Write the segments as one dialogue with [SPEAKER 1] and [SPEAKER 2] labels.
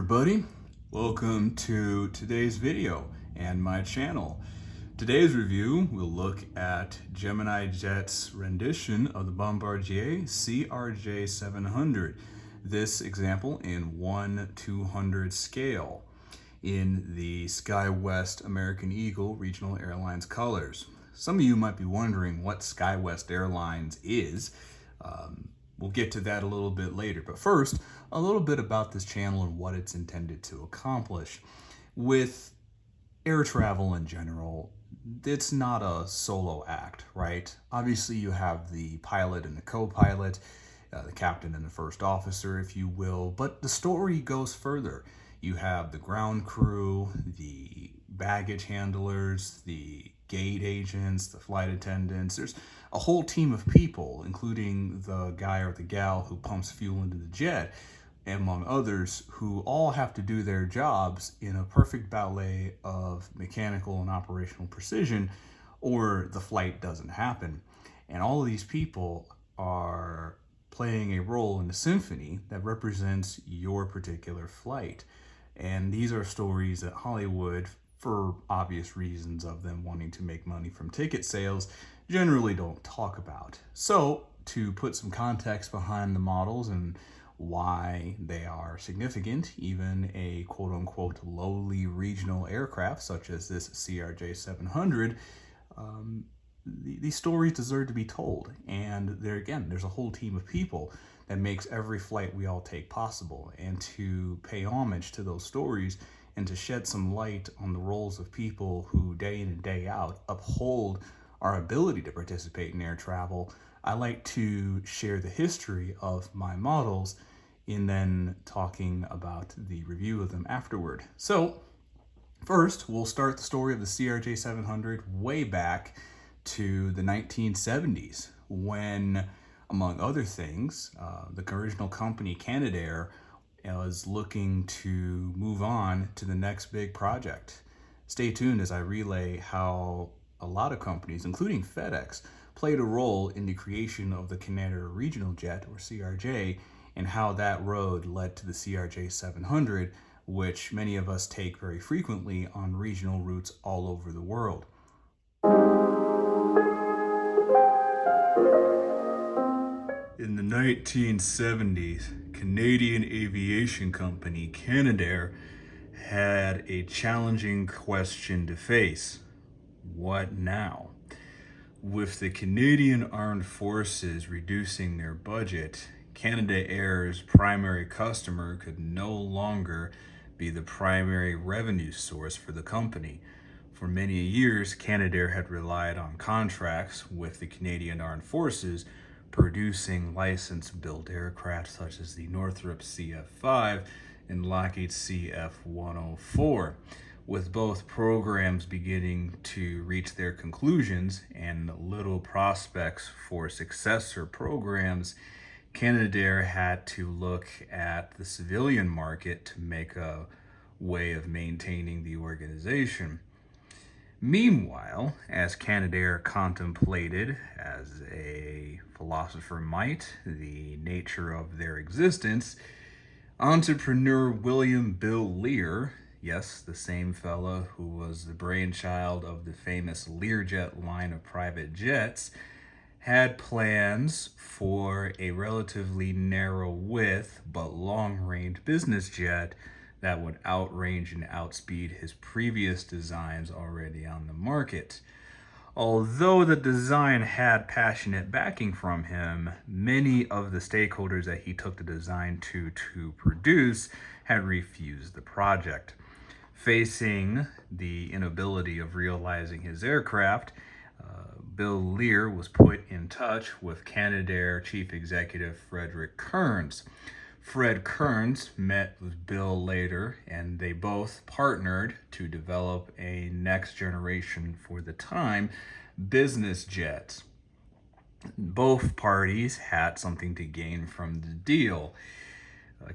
[SPEAKER 1] everybody, welcome to today's video and my channel. Today's review will look at Gemini Jet's rendition of the Bombardier CRJ-700. This example in 1/200 scale in the Skywest American Eagle Regional Airlines colors. Some of you might be wondering what Skywest Airlines is. We'll get to that a little bit later, but first, a little bit about this channel and what it's intended to accomplish. With air travel in general, it's not a solo act, right? Obviously, you have the pilot and the co-pilot, the captain and the first officer, if you will, but the story goes further. You have the ground crew, the baggage handlers, the gate agents, the flight attendants. There's a whole team of people, including the guy or the gal who pumps fuel into the jet, among others, who all have to do their jobs in a perfect ballet of mechanical and operational precision, or the flight doesn't happen. And all of these people are playing a role in the symphony that represents your particular flight. And these are stories that Hollywood, for obvious reasons of them wanting to make money from ticket sales, generally don't talk about. So, to put some context behind the models and why they are significant, even a quote-unquote lowly regional aircraft such as this CRJ-700, these stories deserve to be told. And there's a whole team of people that makes every flight we all take possible. And to pay homage to those stories and to shed some light on the roles of people who day in and day out uphold our ability to participate in air travel, I like to share the history of my models and then talking about the review of them afterward. So first, we'll start the story of the CRJ-700 way back to the 1970s when, among other things, the original company Canadair was looking to move on to the next big project. Stay tuned as I relay how a lot of companies, including FedEx, played a role in the creation of the Canadair Regional Jet, or CRJ, and how that road led to the CRJ-700, which many of us take very frequently on regional routes all over the world. In the 1970s, Canadian aviation company Canadair had a challenging question to face. What now? With the Canadian Armed Forces reducing their budget, Canadair's primary customer could no longer be the primary revenue source for the company. For many years, Canadair had relied on contracts with the Canadian Armed Forces producing license-built aircraft such as the Northrop CF-5 and Lockheed CF-104. With both programs beginning to reach their conclusions and little prospects for successor programs, Canadair had to look at the civilian market to make a way of maintaining the organization. Meanwhile, as Canadair contemplated, as a philosopher might, the nature of their existence, entrepreneur William Bill Lear, yes, the same fella who was the brainchild of the famous Learjet line of private jets, had plans for a relatively narrow width but long-range business jet that would outrange and outspeed his previous designs already on the market. Although the design had passionate backing from him, many of the stakeholders that he took the design to produce had refused the project. Facing the inability of realizing his aircraft, Bill Lear was put in touch with Canadair Chief Executive Frederick Kearns. Fred Kearns met with Bill later, and they both partnered to develop a next generation, for the time, business jet. Both parties had something to gain from the deal.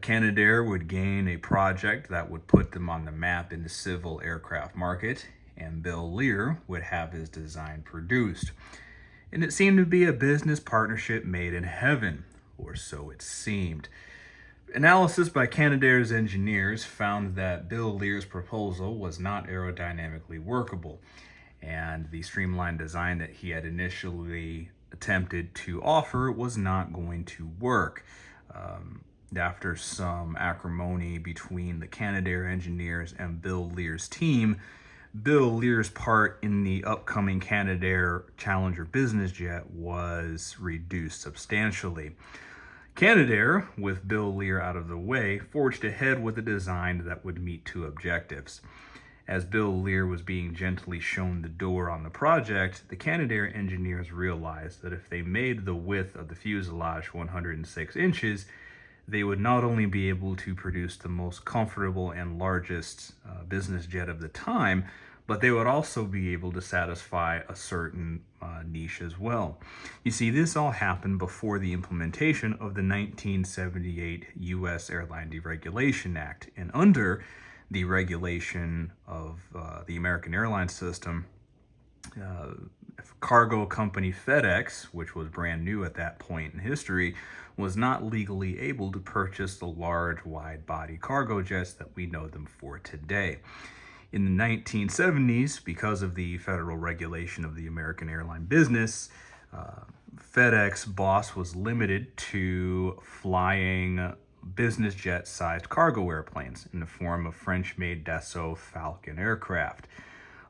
[SPEAKER 1] Canadair would gain a project that would put them on the map in the civil aircraft market, and Bill Lear would have his design produced. And it seemed to be a business partnership made in heaven, or so it seemed. Analysis by Canadair's engineers found that Bill Lear's proposal was not aerodynamically workable, and the streamlined design that he had initially attempted to offer was not going to work. After some acrimony between the Canadair engineers and Bill Lear's team, Bill Lear's part in the upcoming Canadair Challenger business jet was reduced substantially. Canadair, with Bill Lear out of the way, forged ahead with a design that would meet two objectives. As Bill Lear was being gently shown the door on the project, the Canadair engineers realized that if they made the width of the fuselage 106 inches, they would not only be able to produce the most comfortable and largest business jet of the time, but they would also be able to satisfy a certain niche as well. You see, this all happened before the implementation of the 1978 U.S. Airline Deregulation Act. And under the regulation of the American airline system, cargo company FedEx, which was brand new at that point in history, was not legally able to purchase the large, wide-body cargo jets that we know them for today. In the 1970s, because of the federal regulation of the American airline business, FedEx boss was limited to flying business jet-sized cargo airplanes in the form of French-made Dassault Falcon aircraft.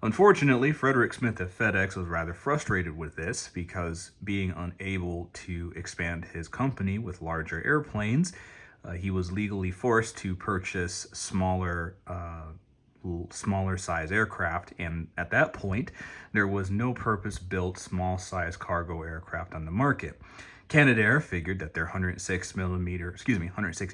[SPEAKER 1] Unfortunately, Frederick Smith at FedEx was rather frustrated with this because, being unable to expand his company with larger airplanes, he was legally forced to purchase smaller size aircraft, and at that point there was no purpose-built small size cargo aircraft on the market. Canadair figured that their 106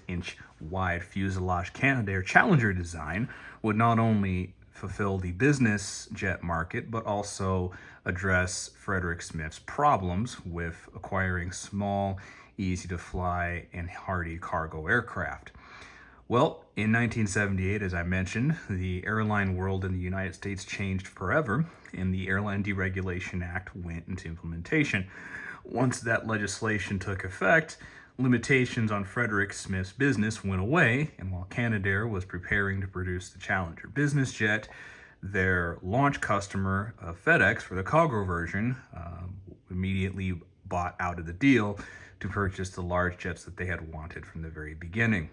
[SPEAKER 1] inch wide fuselage Canadair Challenger design would not only fulfill the business jet market, but also address Frederick Smith's problems with acquiring small, easy to fly, and hardy cargo aircraft. Well, in 1978, as I mentioned, the airline world in the United States changed forever, and the Airline Deregulation Act went into implementation. Once that legislation took effect, limitations on Frederick Smith's business went away, and while Canadair was preparing to produce the Challenger business jet, their launch customer, FedEx, for the cargo version, immediately bought out of the deal to purchase the large jets that they had wanted from the very beginning.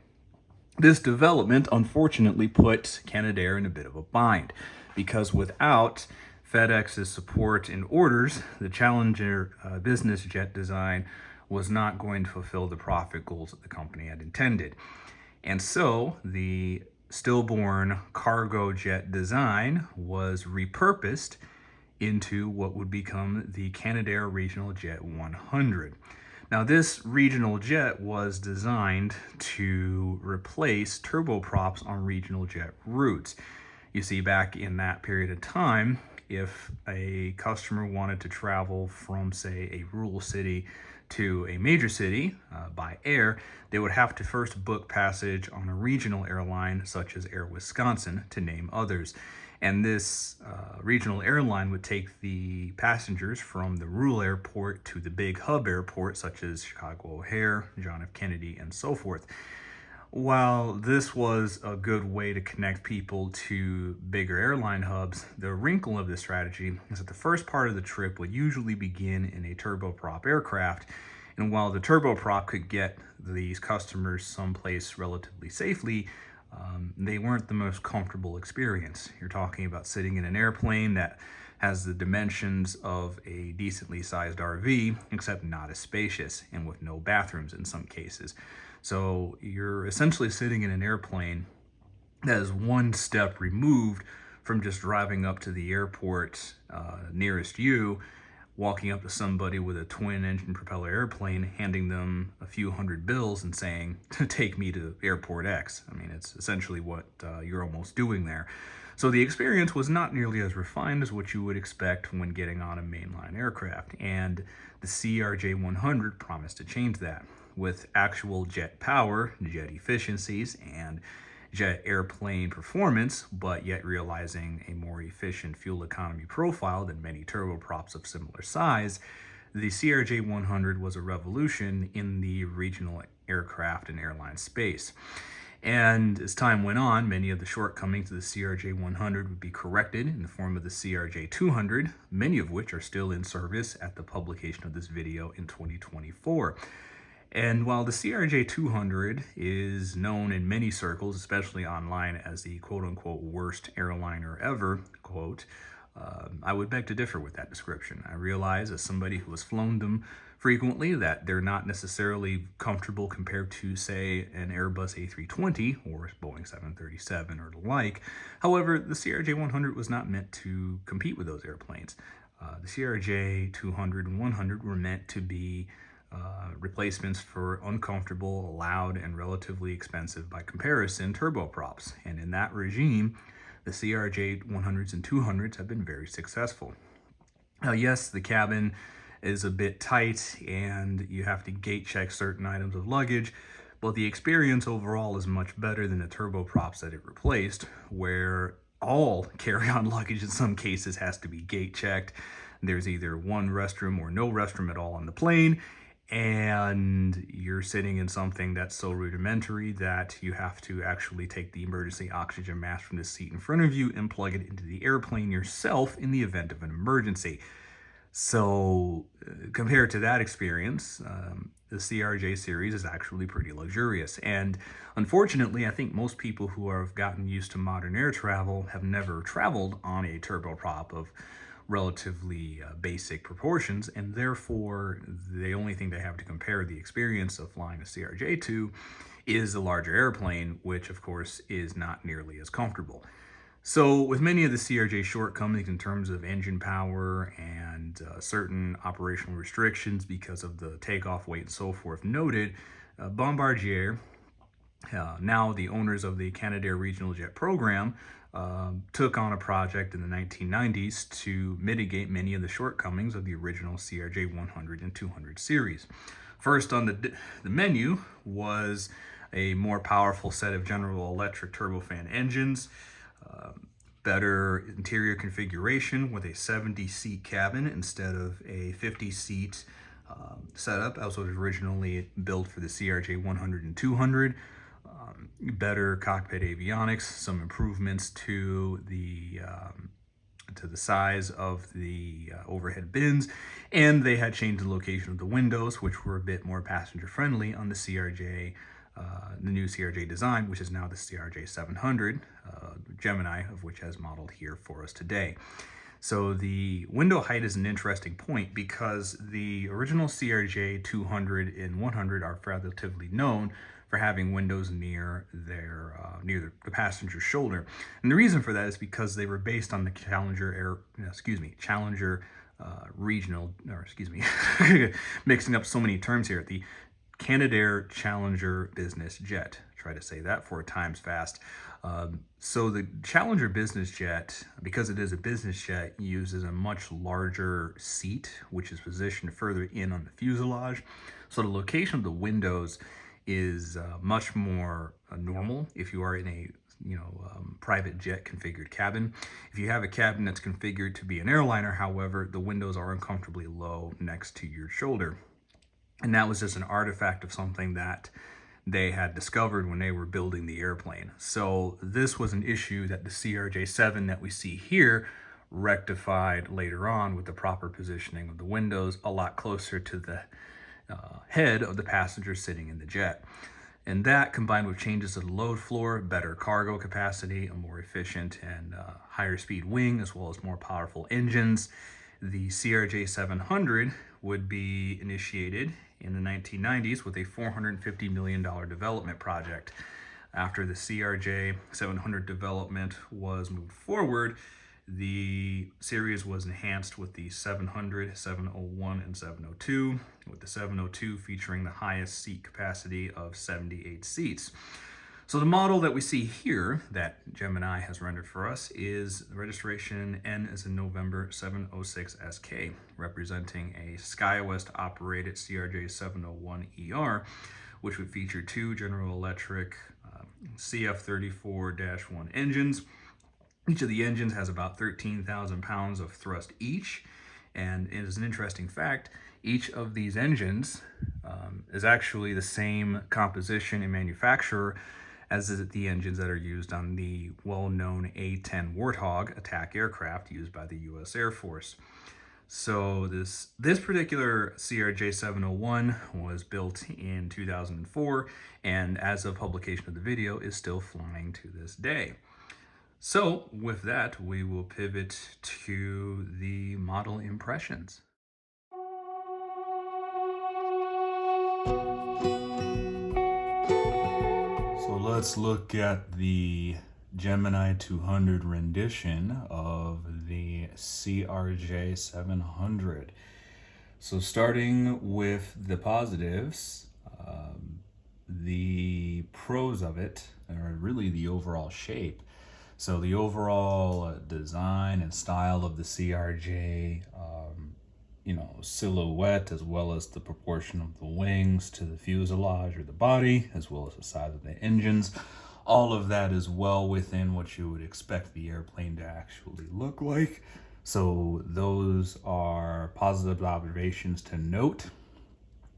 [SPEAKER 1] This development unfortunately put Canadair in a bit of a bind, because without FedEx's support and orders, the Challenger business jet design was not going to fulfill the profit goals that the company had intended. And so the stillborn cargo jet design was repurposed into what would become the Canadair Regional Jet 100. Now, this regional jet was designed to replace turboprops on regional jet routes. You see, back in that period of time, if a customer wanted to travel from, say, a rural city to a major city by air, they would have to first book passage on a regional airline such as Air Wisconsin, to name others. And this regional airline would take the passengers from the rural airport to the big hub airport such as Chicago O'Hare, John F. Kennedy, and so forth. While this was a good way to connect people to bigger airline hubs, the wrinkle of this strategy is that the first part of the trip would usually begin in a turboprop aircraft, and while the turboprop could get these customers someplace relatively safely, they weren't the most comfortable experience. You're talking about sitting in an airplane that has the dimensions of a decently sized RV, except not as spacious and with no bathrooms in some cases. So you're essentially sitting in an airplane that is one step removed from just driving up to the airport nearest you, walking up to somebody with a twin engine propeller airplane, handing them a few hundred bills and saying, take me to airport X. I mean, it's essentially what you're almost doing there. So the experience was not nearly as refined as what you would expect when getting on a mainline aircraft, and the CRJ-100 promised to change that. With actual jet power, jet efficiencies, and jet airplane performance, but yet realizing a more efficient fuel economy profile than many turboprops of similar size, the CRJ-100 was a revolution in the regional aircraft and airline space. And as time went on, many of the shortcomings of the CRJ-100 would be corrected in the form of the CRJ-200, many of which are still in service at the publication of this video in 2024. And while the CRJ-200 is known in many circles, especially online, as the quote-unquote worst airliner ever, quote, I would beg to differ with that description. I realize, as somebody who has flown them frequently, that they're not necessarily comfortable compared to, say, an Airbus A320 or Boeing 737 or the like. However, the CRJ-100 was not meant to compete with those airplanes. The CRJ-200 and 100 were meant to be replacements for uncomfortable, loud, and relatively expensive, by comparison, turboprops. And in that regime, the CRJ-100s and 200s have been very successful. Now, yes, the cabin is a bit tight and you have to gate check certain items of luggage, but the experience overall is much better than the turboprops that it replaced, where all carry-on luggage in some cases has to be gate checked. There's either one restroom or no restroom at all on the plane, and you're sitting in something that's so rudimentary that you have to actually take the emergency oxygen mask from the seat in front of you and plug it into the airplane yourself in the event of an emergency. So compared to that experience, the CRJ series is actually pretty luxurious. And unfortunately, I think most people who have gotten used to modern air travel have never traveled on a turboprop of relatively basic proportions, and therefore the only thing they have to compare the experience of flying a CRJ to is the larger airplane, which of course is not nearly as comfortable. So with many of the CRJ shortcomings in terms of engine power and certain operational restrictions because of the takeoff weight and so forth noted, Bombardier, now the owners of the Canadair Regional Jet Program, took on a project in the 1990s to mitigate many of the shortcomings of the original CRJ-100 and 200 series. First on the menu was a more powerful set of General Electric turbofan engines, better interior configuration with a 70-seat cabin instead of a 50-seat setup, as was originally built for the CRJ-100 and 200. Better cockpit avionics, some improvements to the size of the overhead bins, and they had changed the location of the windows, which were a bit more passenger friendly on the CRJ, the new CRJ design, which is now the CRJ-700, Gemini, of which has modeled here for us today. So the window height is an interesting point because the original CRJ-200 and 100 are relatively known for having windows near the passenger shoulder, and the reason for that is because they were based on the Challenger regional, mixing up so many terms here, the Canadair Challenger business jet. Try to say that 4 times fast. So the Challenger business jet, because it is a business jet, uses a much larger seat, which is positioned further in on the fuselage. So the location of the windows is much more normal if you are in a private jet configured cabin. If you have a cabin that's configured to be an airliner, however, the windows are uncomfortably low next to your shoulder. And that was just an artifact of something that they had discovered when they were building the airplane. So this was an issue that the CRJ-7 that we see here rectified later on with the proper positioning of the windows a lot closer to the head of the passenger sitting in the jet. And that, combined with changes to the load floor, better cargo capacity, a more efficient and higher speed wing, as well as more powerful engines, the CRJ-700 would be initiated in the 1990s with a $450 million development project. After the CRJ-700 development was moved forward, the series was enhanced with the 700, 701, and 702, with the 702 featuring the highest seat capacity of 78 seats. So the model that we see here that Gemini has rendered for us is the registration N as in November 706SK, representing a Skywest operated CRJ-701ER, which would feature 2 General Electric CF34-1 engines. Each of the engines has about 13,000 pounds of thrust each, And as an interesting fact, each of these engines is actually the same composition and manufacturer as the engines that are used on the well-known A-10 Warthog attack aircraft used by the U.S. Air Force. So this particular CRJ-700 was built in 2004, and as of publication of the video, is still flying to this day. So with that, we will pivot to the model impressions. So let's look at the Gemini 200 rendition of the CRJ-700. So starting with the positives, the pros of it are really the overall shape. So the overall design and style of the CRJ, silhouette, as well as the proportion of the wings to the fuselage or the body, as well as the size of the engines, all of that is well within what you would expect the airplane to actually look like. So those are positive observations to note.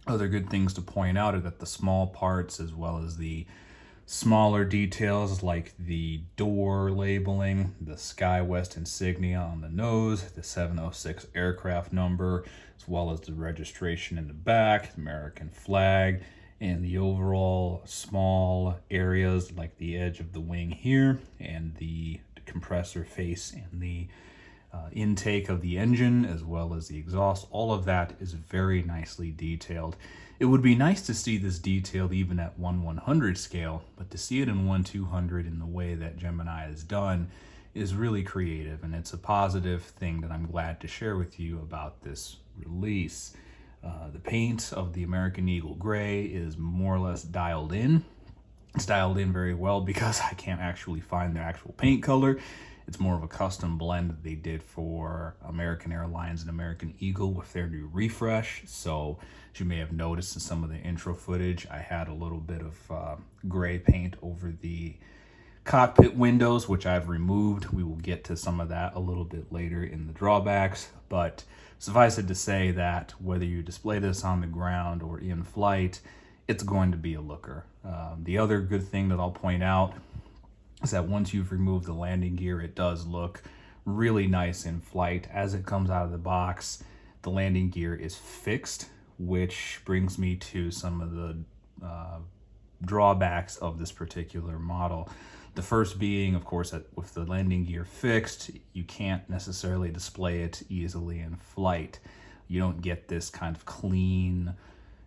[SPEAKER 1] Other good things to point out are that the small parts, as well as the smaller details like the door labeling, the Skywest insignia on the nose, the 706 aircraft number, as well as the registration in the back, the American flag, and the overall small areas like the edge of the wing here, and the compressor face and the intake of the engine, as well as the exhaust. All of that is very nicely detailed. It would be nice to see this detailed even at 1/100 scale, but to see it in 1/200 in the way that Gemini is done is really creative, and it's a positive thing that I'm glad to share with you about this release. The paint of the American Eagle Gray is more or less dialed in. It's dialed in very well because I can't actually find the actual paint color. It's more of a custom blend that they did for American Airlines and American Eagle with their new refresh. So as you may have noticed in some of the intro footage, I had a little bit of gray paint over the cockpit windows, which I've removed. We will get to some of that a little bit later in the drawbacks, but suffice it to say that whether you display this on the ground or in flight, it's going to be a looker. The other good thing that I'll point out is that once you've removed the landing gear, it does look really nice in flight. As it comes out of the box, the landing gear is fixed, which brings me to some of the drawbacks of this particular model. The first being, of course, that with the landing gear fixed, you can't necessarily display it easily in flight. You don't get this kind of clean,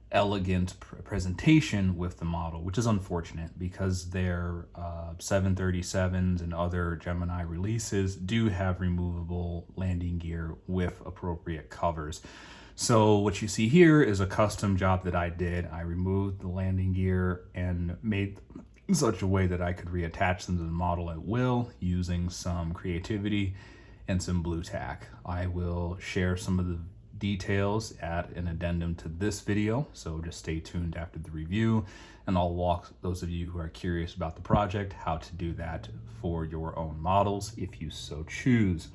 [SPEAKER 1] elegant presentation with the model, which is unfortunate because their 737s and other Gemini releases do have removable landing gear with appropriate covers. So what you see here is a custom job that I did. I removed the landing gear and made in such a way that I could reattach them to the model at will using some creativity and some blue tack. I will share some of the details at an addendum to this video, so just stay tuned after the review, and I'll walk those of you who are curious about the project how to do that for your own models if you so choose.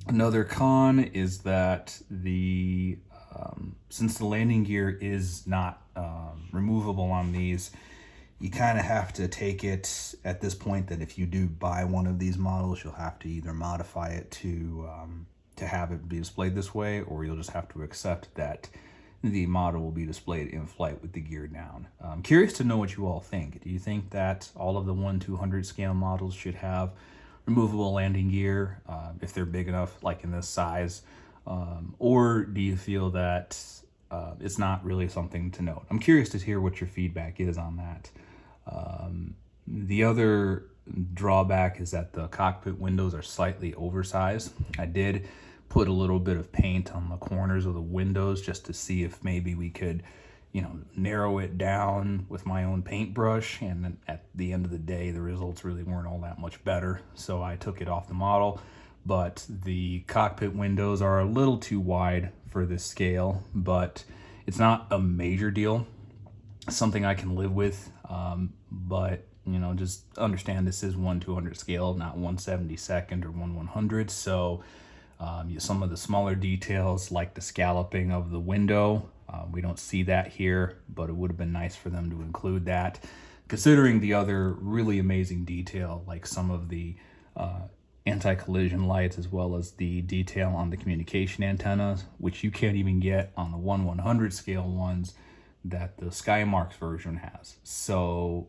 [SPEAKER 1] Another con is that the since the landing gear is not removable on these, you kind of have to take it at this point that if you do buy one of these models, you'll have to either modify it to have it be displayed this way, or you'll just have to accept that the model will be displayed in flight with the gear down. I'm curious to know what you all think. Do you think that all of the 1/200 scale models should have removable landing gear if they're big enough, like in this size? Or do you feel that it's not really something to note? I'm curious to hear what your feedback is on that. The other drawback is that the cockpit windows are slightly oversized. I did put a little bit of paint on the corners of the windows just to see if maybe we could, narrow it down with my own paintbrush, and then at the end of the day, the results really weren't all that much better. So I took it off the model, but the cockpit windows are a little too wide for this scale, but it's not a major deal. Something I can live with, but just understand this is 1/200 scale, not 1/72 or 1/100. So Some of the smaller details like the scalloping of the window, we don't see that here, but it would have been nice for them to include that, considering the other really amazing detail like some of the anti-collision lights, as well as the detail on the communication antennas, which you can't even get on the 1/100 scale ones that the Skymarks version has. So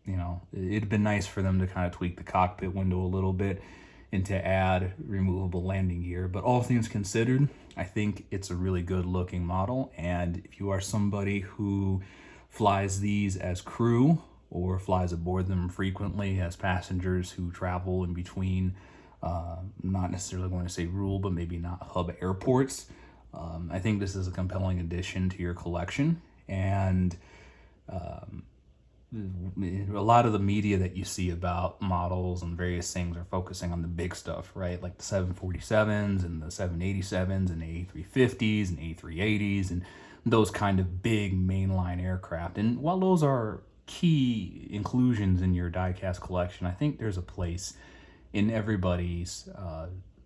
[SPEAKER 1] you know, it'd been nice for them to kind of tweak the cockpit window a little bit and to add removable landing gear. But all things considered, I think it's a really good looking model. And if you are somebody who flies these as crew or flies aboard them frequently as passengers who travel in between, not necessarily going to say rural, but maybe not hub airports, I think this is a compelling addition to your collection. And a lot of the media that you see about models and various things are focusing on the big stuff, right? Like the 747s and the 787s and the A350s and A380s and those kind of big mainline aircraft. And while those are key inclusions in your diecast collection, I think there's a place in everybody's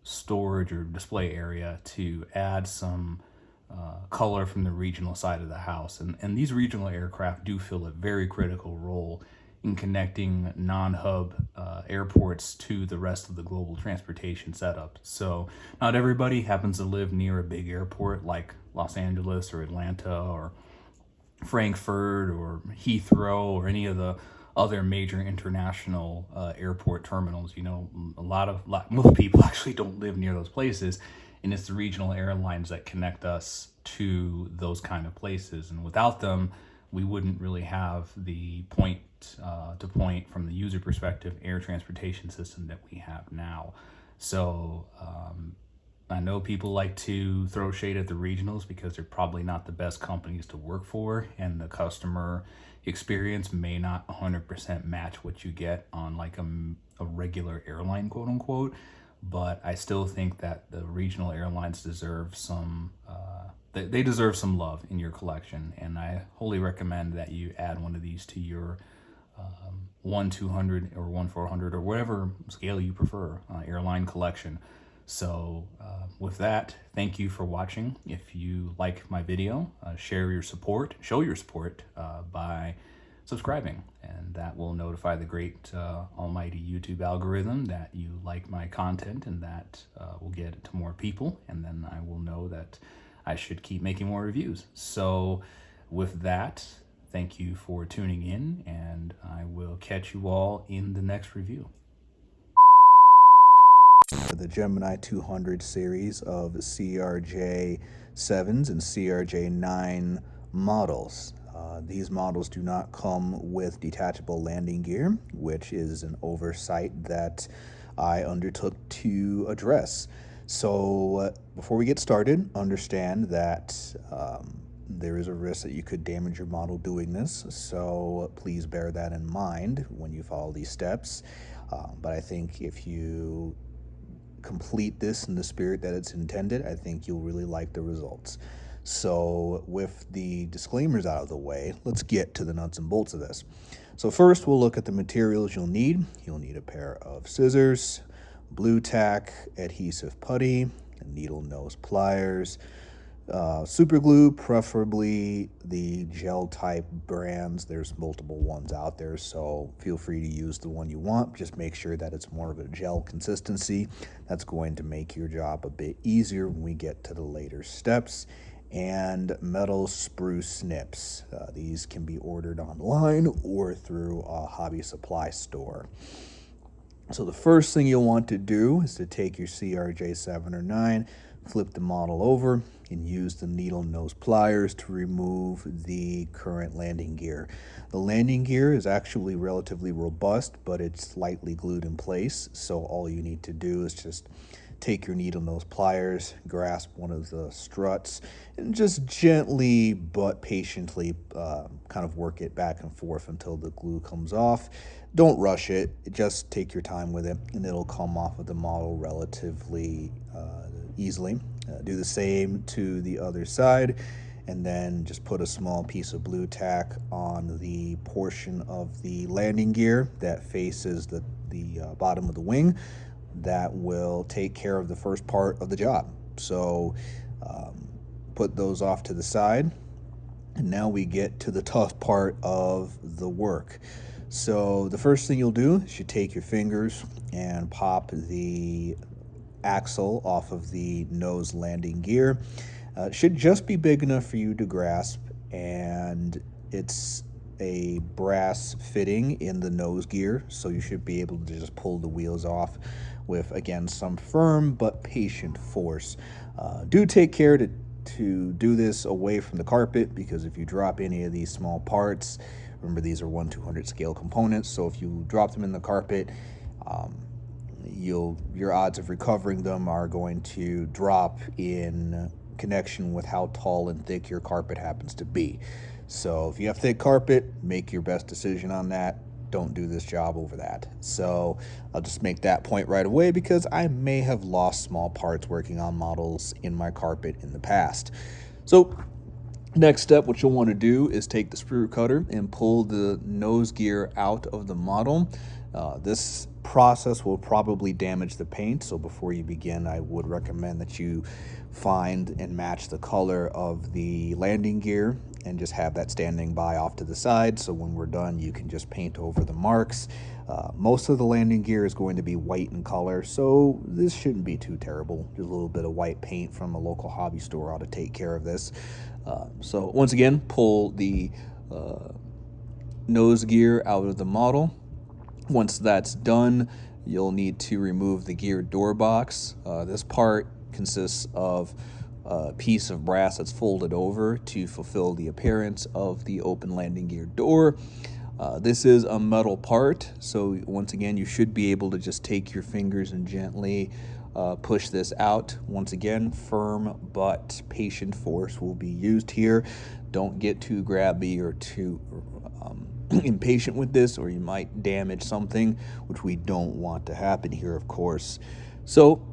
[SPEAKER 1] storage or display area to add some color from the regional side of the house. And these regional aircraft do fill a very critical role in connecting non-hub airports to the rest of the global transportation setup. So not everybody happens to live near a big airport like Los Angeles or Atlanta or Frankfurt or Heathrow or any of the other major international airport terminals. You know, most people actually don't live near those places, and it's the regional airlines that connect us to those kind of places. And without them, we wouldn't really have the point to point from the user perspective air transportation system that we have now. So I know people like to throw shade at the regionals because they're probably not the best companies to work for, and the customer experience may not 100% match what you get on like a regular airline, quote unquote. But I still think that the regional airlines deserve some they deserve some love in your collection, and I wholly recommend that you add one of these to your 1/200 or 1/400 or whatever scale you prefer airline collection. So with that, thank you for watching. If you like my video, show your support by subscribing, and that will notify the great almighty YouTube algorithm that you like my content, and that will get it to more people, and then I will know that I should keep making more reviews. So with that, thank you for tuning in, and I will catch you all in the next review.
[SPEAKER 2] The Gemini 200 series of CRJ-7s and CRJ-9 models. These models do not come with detachable landing gear, which is an oversight that I undertook to address. So before we get started, understand that there is a risk that you could damage your model doing this. So please bear that in mind when you follow these steps. But I think if you complete this in the spirit that it's intended, I think you'll really like the results. So with the disclaimers out of the way, let's get to the nuts and bolts of this. So first, we'll look at the materials you'll need. You'll need a pair of scissors, blue tack, adhesive putty, needle nose pliers, super glue, preferably the gel type brands. There's multiple ones out there, so feel free to use the one you want. Just make sure that it's more of a gel consistency. That's going to make your job a bit easier when we get to the later steps. And metal spruce snips. These can be ordered online or through a hobby supply store. So the first thing you'll want to do is to take your CRJ-7 or 9, flip the model over, and use the needle nose pliers to remove the current landing gear. The landing gear is actually relatively robust, but it's slightly glued in place. So all you need to do is just take your needle nose pliers, grasp one of the struts, and just gently but patiently kind of work it back and forth until the glue comes off. Don't rush it, just take your time with it, and it'll come off of the model relatively easily. Do the same to the other side, and then just put a small piece of blue tack on the portion of the landing gear that faces the bottom of the wing. that will take care of the first part of the job. So put those off to the side. And now we get to the tough part of the work. So the first thing you'll do is you take your fingers and pop the axle off of the nose landing gear. It should just be big enough for you to grasp, and it's a brass fitting in the nose gear, so you should be able to just pull the wheels off with, again, some firm but patient force. Do take care to do this away from the carpet, because if you drop any of these small parts, remember these are 1/200 scale components, so if you drop them in the carpet, your odds of recovering them are going to drop in connection with how tall and thick your carpet happens to be. So if you have thick carpet, make your best decision on that. Don't do this job over that. So I'll just make that point right away, because I may have lost small parts working on models in my carpet in the past. So next step, what you'll want to do is take the sprue cutter and pull the nose gear out of the model. This process will probably damage the paint, so before you begin, I would recommend that you find and match the color of the landing gear and just have that standing by off to the side, so when we're done you can just paint over the marks. Most of the landing gear is going to be white in color, so this shouldn't be too terrible. Just a little bit of white paint from a local hobby store ought to take care of this. So once again, pull the nose gear out of the model. Once that's done, you'll need to remove the gear door box. This part consists of a piece of brass that's folded over to fulfill the appearance of the open landing gear door. This is a metal part, so once again, you should be able to just take your fingers and gently push this out. Once again, firm but patient force will be used here. Don't get too grabby or too impatient with this, or you might damage something, which we don't want to happen here, of course. So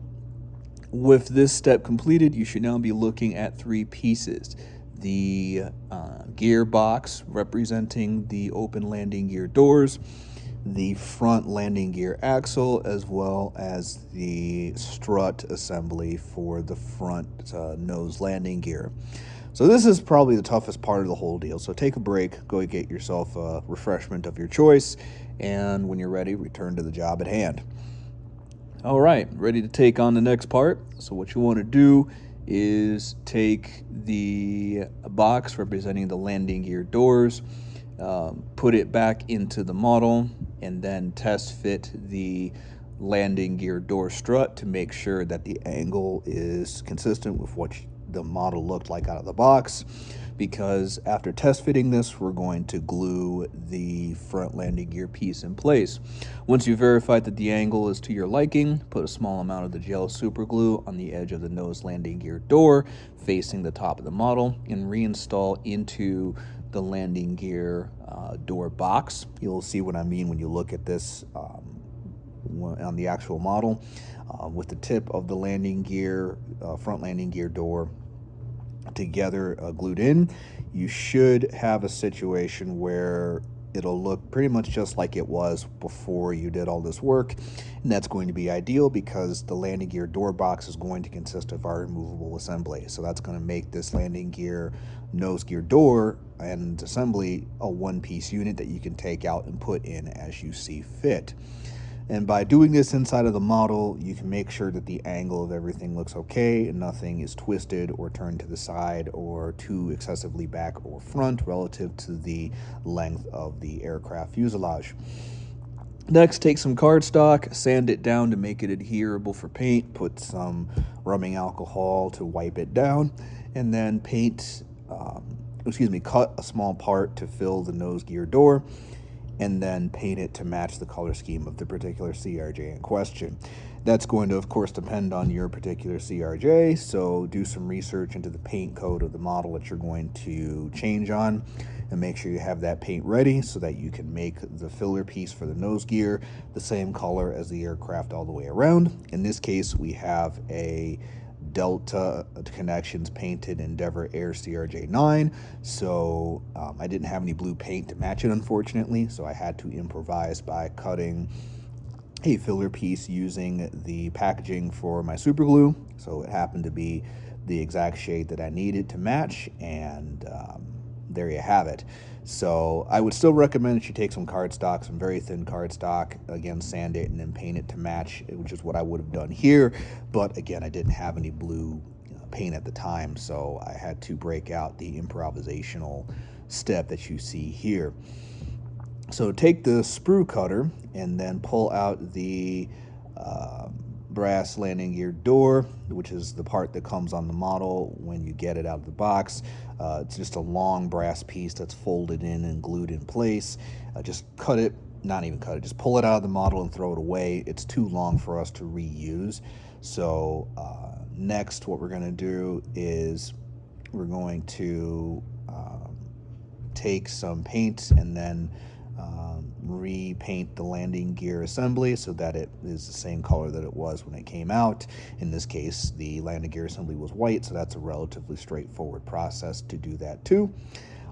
[SPEAKER 2] with this step completed, you should now be looking at three pieces: the gear box representing the open landing gear doors, the front landing gear axle, as well as the strut assembly for the front nose landing gear. So this is probably the toughest part of the whole deal. So take a break, go get yourself a refreshment of your choice, and when you're ready, return to the job at hand. All right, ready to take on the next part. So what you want to do is take the box representing the landing gear doors, put it back into the model, and then test fit the landing gear door strut to make sure that the angle is consistent with what the model looked like out of the box. Because after test fitting this, we're going to glue the front landing gear piece in place. Once you've verified that the angle is to your liking, put a small amount of the gel super glue on the edge of the nose landing gear door facing the top of the model and reinstall into the landing gear door box. You'll see what I mean when you look at this on the actual model. With the tip of the landing gear, front landing gear door together glued in, you should have a situation where it'll look pretty much just like it was before you did all this work, and that's going to be ideal because the landing gear door box is going to consist of our removable assembly. So that's going to make this landing gear, nose gear door, and assembly a one-piece unit that you can take out and put in as you see fit. And by doing this inside of the model, you can make sure that the angle of everything looks okay and nothing is twisted or turned to the side or too excessively back or front relative to the length of the aircraft fuselage. Next, take some cardstock, sand it down to make it adherable for paint, put some rubbing alcohol to wipe it down, and then cut a small part to fill the nose gear door, and then paint it to match the color scheme of the particular CRJ in question. That's going to, of course, depend on your particular CRJ, so do some research into the paint code of the model that you're going to change on, and make sure you have that paint ready so that you can make the filler piece for the nose gear the same color as the aircraft all the way around. In this case, we have a Delta Connections painted Endeavor Air CRJ-9, so I didn't have any blue paint to match it, unfortunately, so I had to improvise by cutting a filler piece using the packaging for my super glue. So it happened to be the exact shade that I needed to match, and there you have it. So I would still recommend that you take some cardstock, some very thin cardstock, again, sand it and then paint it to match, which is what I would have done here. But again, I didn't have any blue paint at the time, so I had to break out the improvisational step that you see here. So take the sprue cutter and then pull out the brass landing gear door, which is the part that comes on the model when you get it out of the box. It's just a long brass piece that's folded in and glued in place. Just cut it, not even cut it, just pull it out of the model and throw it away. It's too long for us to reuse. So next what we're going to do is we're going to take some paint and then repaint the landing gear assembly so that it is the same color that it was when it came out. In this case, the landing gear assembly was white, so that's a relatively straightforward process to do that too.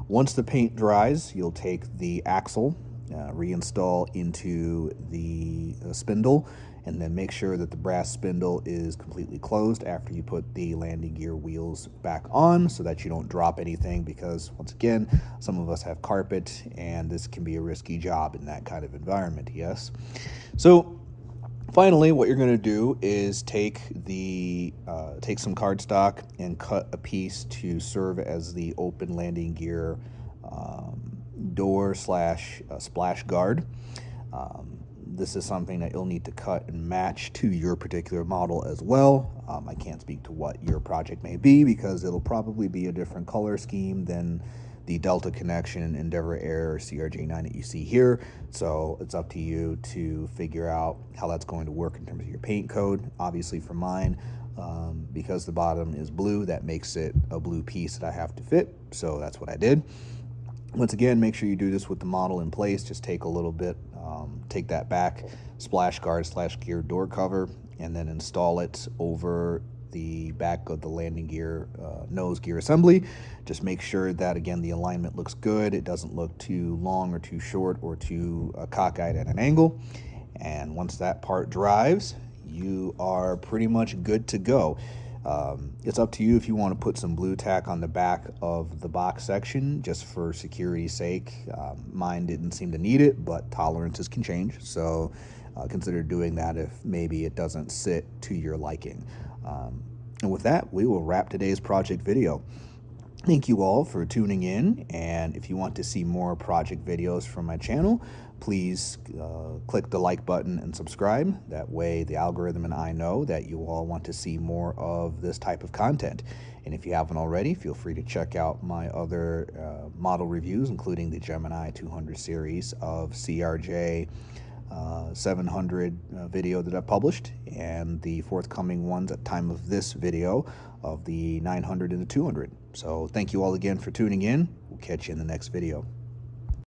[SPEAKER 2] Once the paint dries, you'll take the axle, reinstall into the spindle, and then make sure that the brass spindle is completely closed after you put the landing gear wheels back on so that you don't drop anything, because once again, some of us have carpet and this can be a risky job in that kind of environment, yes? So finally, what you're going to do is take some cardstock and cut a piece to serve as the open landing gear door slash splash guard. This is something that you'll need to cut and match to your particular model as well. I can't speak to what your project may be because it'll probably be a different color scheme than the Delta Connection, Endeavor Air, or CRJ-9 that you see here. So it's up to you to figure out how that's going to work in terms of your paint code. Obviously for mine, because the bottom is blue, that makes it a blue piece that I have to fit. So that's what I did. Once again, make sure you do this with the model in place. Just take a little bit, take that back splash guard slash gear door cover and then install it over the back of the landing gear nose gear assembly. Just make sure that, again, the alignment looks good. It doesn't look too long or too short or too cockeyed at an angle. And once that part drives, you are pretty much good to go. It's up to you if you want to put some blue tack on the back of the box section just for security's sake. Mine didn't seem to need it, but tolerances can change, so consider doing that if maybe it doesn't sit to your liking. And with that, we will wrap today's project video. Thank you all for tuning in, and if you want to see more project videos from my channel, please click the like button and subscribe. That way the algorithm and I know that you all want to see more of this type of content. And if you haven't already, feel free to check out my other model reviews, including the Gemini 200 series of CRJ-700 video that I published, and the forthcoming ones at time of this video of the 900 and the 200. So thank you all again for tuning in. We'll catch you in the next video.